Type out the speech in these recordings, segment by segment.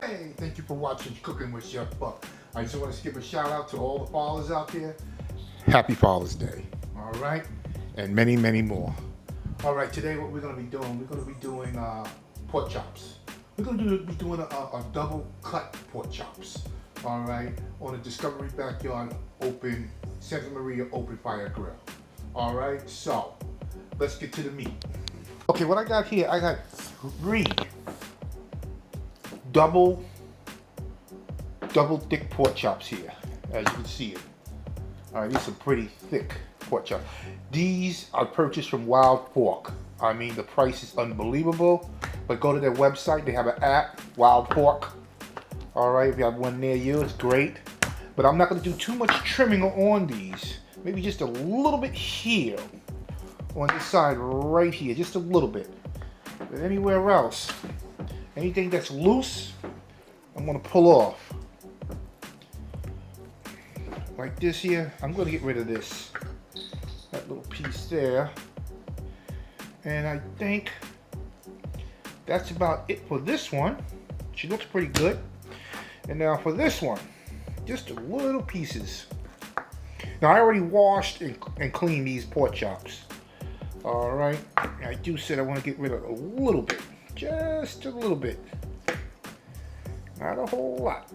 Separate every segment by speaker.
Speaker 1: Hey, thank you for watching Cooking with Chef Buck. I just want to give a shout out to all the fathers out there. Happy Father's Day. All right, and many, many more. All right, today what we're going to be doing, pork chops. We're going to be doing a double cut pork chops. All right, on a Discovery Backyard open Santa Maria open fire grill. All right, so let's get to the meat. Okay, what I got here, I got 3 double thick pork chops here, as you can see it. All right, these are pretty thick pork chops. These I purchased from Wild Pork. I mean, the price is unbelievable, but go to their website. They have an app, Wild Pork. All right, if you have one near you, it's great. But I'm not going to do too much trimming on these. Maybe just a little bit here, on this side right here, just a little bit. But anywhere else, anything that's loose, I'm going to pull off. Like this here, I'm going to get rid of this. That little piece there. And I think that's about it for this one. She looks pretty good. And now for this one, just little pieces. Now I already washed and cleaned these pork chops. All right, I do said I want to get rid of a little bit, just a little bit, not a whole lot.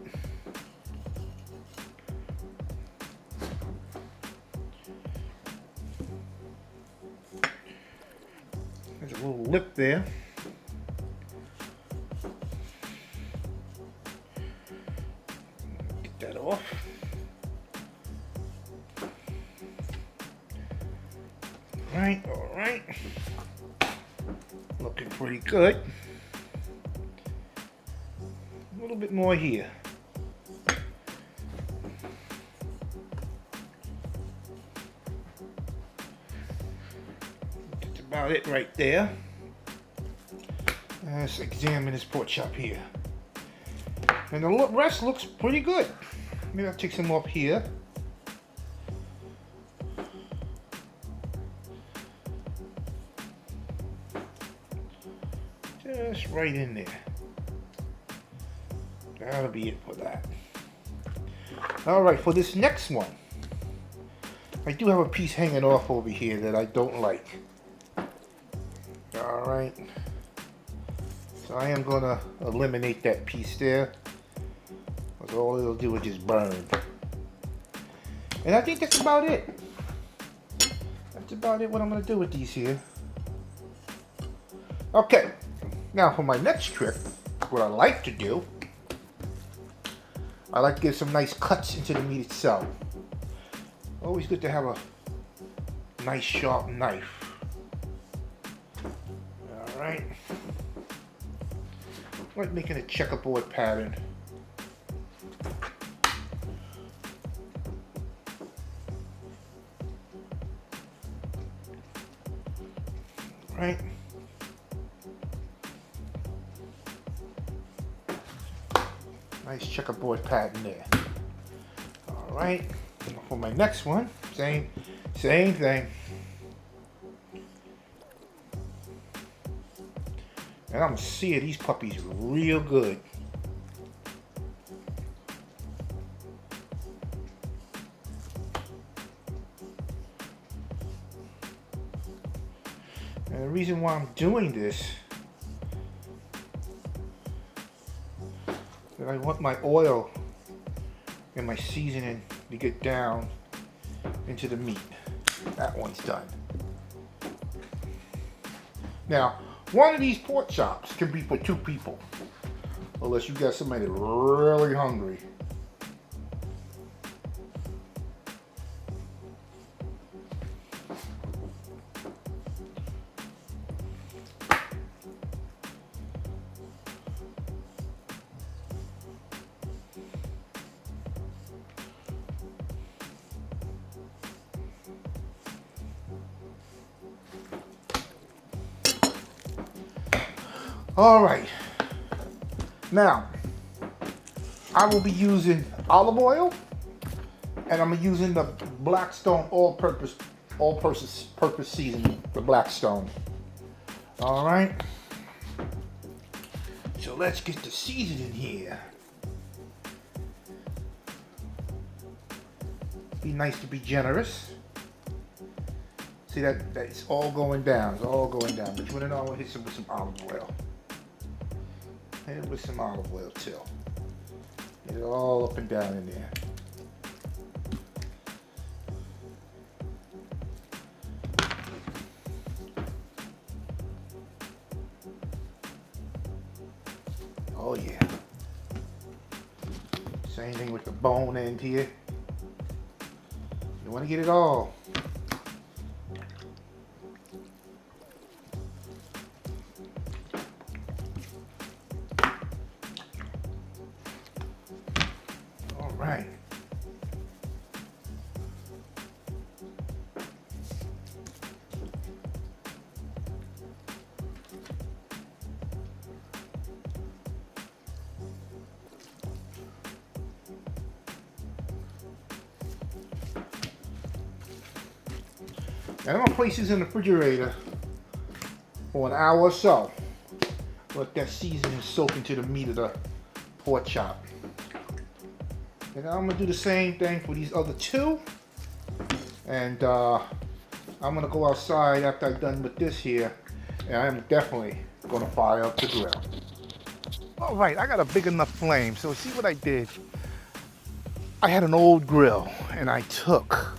Speaker 1: There's a little lip there. Get that off. All right. Looking pretty good. A little bit more here. That's about it right there. Let's examine this pork chop here. And the rest looks pretty good. Maybe I'll take some off here. Just right in there. That'll be it for that. Alright, for this next one, I do have a piece hanging off over here that I don't like. Alright. So I am going to eliminate that piece there. Because all it'll do is just burn. And I think that's about it. That's about it what I'm going to do with these here. Okay. Now for my next trick, what I like to do, I like to get some nice cuts into the meat itself. Always good to have a nice sharp knife. Alright. Like making a checkerboard pattern. Right. Nice checkerboard pattern there. All right. For my next one, same thing. And I'm gonna sear these puppies real good. And the reason why I'm doing this, that I want my oil and my seasoning to get down into the meat. That one's done. Now, one of these pork chops can be for 2 people, unless you got somebody really hungry. All right. Now, I will be using olive oil, and I'm using the Blackstone all-purpose seasoning, the Blackstone. All right. So let's get the seasoning here. Be nice to be generous. See that it's all going down. It's all going down. But you want to know, I'm gonna hit some with some olive oil. Hit it with some olive oil too. Get it all up and down in there. Oh yeah. Same thing with the bone end here. You want to get it all. All right. And I'm gonna place these in the refrigerator for an hour or so. Let that seasoning soak into the meat of the pork chop. And I'm gonna do the same thing for these other two. And I'm gonna go outside after I'm done with this here. And I'm definitely gonna fire up the grill. All right, I got a big enough flame. So see what I did? I had an old grill and I took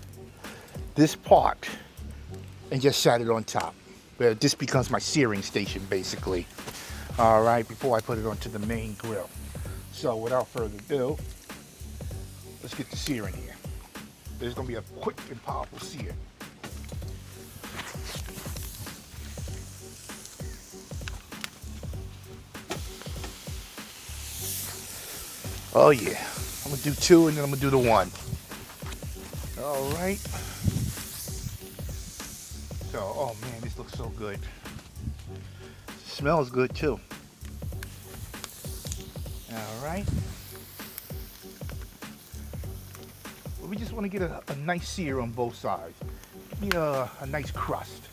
Speaker 1: this part and just sat it on top. This becomes my searing station, basically. All right, before I put it onto the main grill. So without further ado, let's get the searing here. There's gonna be a quick and powerful sear. Oh yeah, I'm gonna do two and then I'm gonna do the one. All right. So, oh man, this looks so good. Smells good too. All right. Well, we just want to get a nice sear on both sides. Give me a nice crust.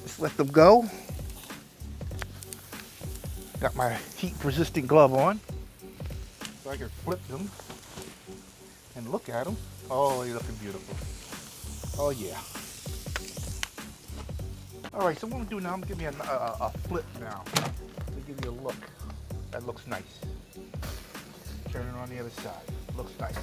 Speaker 1: Just let them go. Got my heat-resistant glove on, so I can flip them and look at them. Oh, they're looking beautiful. Oh yeah. All right, so what I'm gonna do now, I'm gonna give me a flip now to give you a look. That looks nice. Turn it on the other side. Looks nice.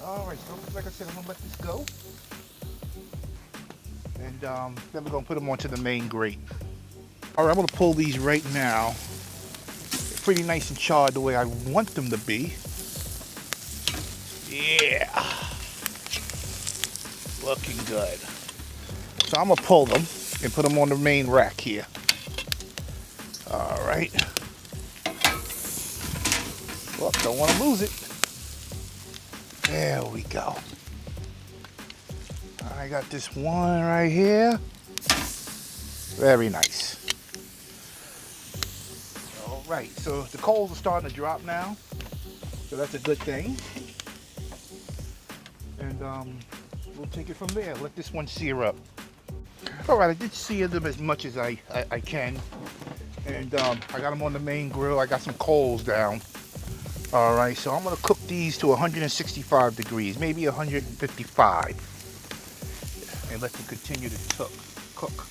Speaker 1: All right, so like I said, I'm gonna let this go. And then we're gonna put them onto the main grate. All right, I'm gonna pull these right now. They're pretty nice and charred the way I want them to be. Yeah, looking good. So I'm gonna pull them and put them on the main rack here. All right. Look, don't want to lose it. There we go. I got this one right here. Very nice. All right, so the coals are starting to drop now, so that's a good thing. And we'll take it from there. Let this one sear up. All right, I did sear them as much as I can, and I got them on the main grill. I got some coals down. All right, so I'm gonna cook these to 165 degrees, maybe 155, and let them continue to cook.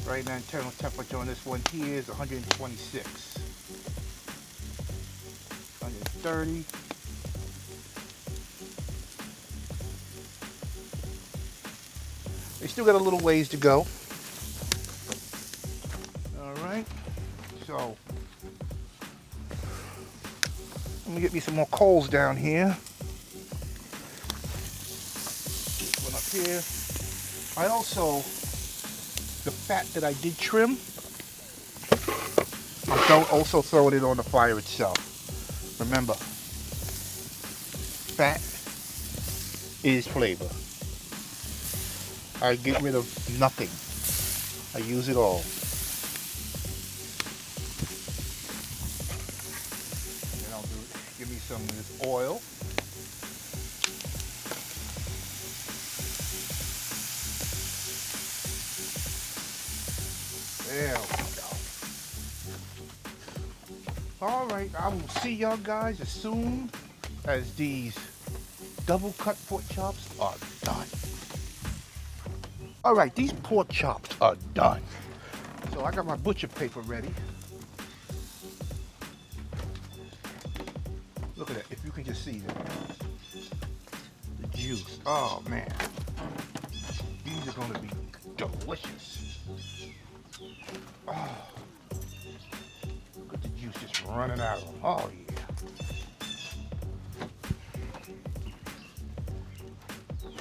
Speaker 1: Right now, internal temperature on this one here is 126, 130. They still got a little ways to go. All right, so let me get me some more coals down here. One up here. I also, the fat that I did trim, I'm also throwing it on the fire itself. Remember, fat is flavor. I get rid of nothing. I use it all. Then I'll give me some of this oil. There we go. All right, I will see y'all guys as soon as these double cut pork chops are done. All right, these pork chops are done. So I got my butcher paper ready. Look at that, if you can just see that. The juice, oh man. These are gonna be delicious. Oh, look at the juice just running out of them. Oh yeah.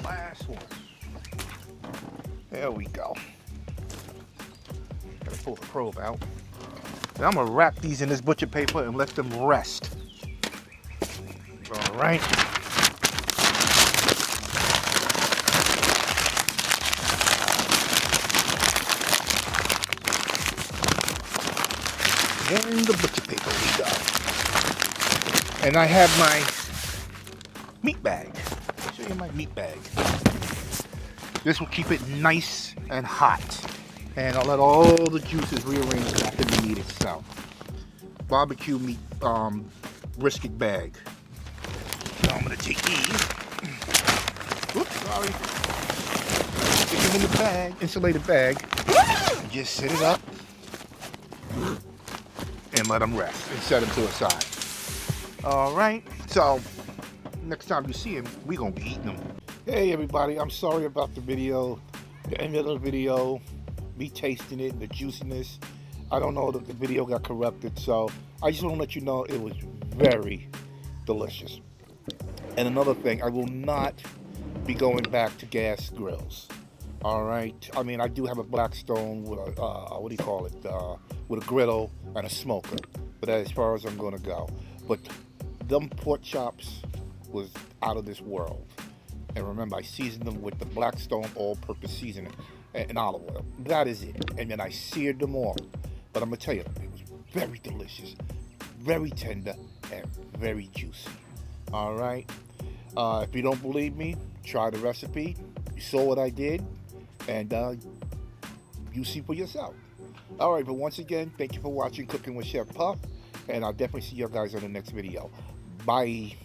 Speaker 1: Last one. There we go. Gotta pull the probe out. Now I'm gonna wrap these in this butcher paper and let them rest. All right. In the butcher paper we go. And I have my meat bag. I'll show you my meat bag. This will keep it nice and hot. And I'll let all the juices rearrange back in the meat itself. Barbecue meat brisket bag. Now I'm gonna take these. Oops, sorry. Stick them in the bag, insulated bag. Just set it up and let them rest and set them to the side. All right, so next time you see him, we're gonna be eating them. Hey everybody, I'm sorry about the video, the end of the video, me tasting it, the juiciness. I don't know that the video got corrupted, so I just want to let you know it was very delicious. And another thing, I will not be going back to gas grills. All right, I mean I do have a Blackstone with a what do you call it, with a griddle and a smoker, but that's as far as I'm gonna go. But them pork chops was out of this world. And remember, I seasoned them with the Blackstone all-purpose seasoning and olive oil. That is it. And then I seared them all. But I'm gonna tell you, it was very delicious, very tender, and very juicy. All right. If you don't believe me, try the recipe. You saw what I did, and you see for yourself. All right. But once again, thank you for watching Cooking with Chef Puff, and I'll definitely see you guys on the next video. Bye.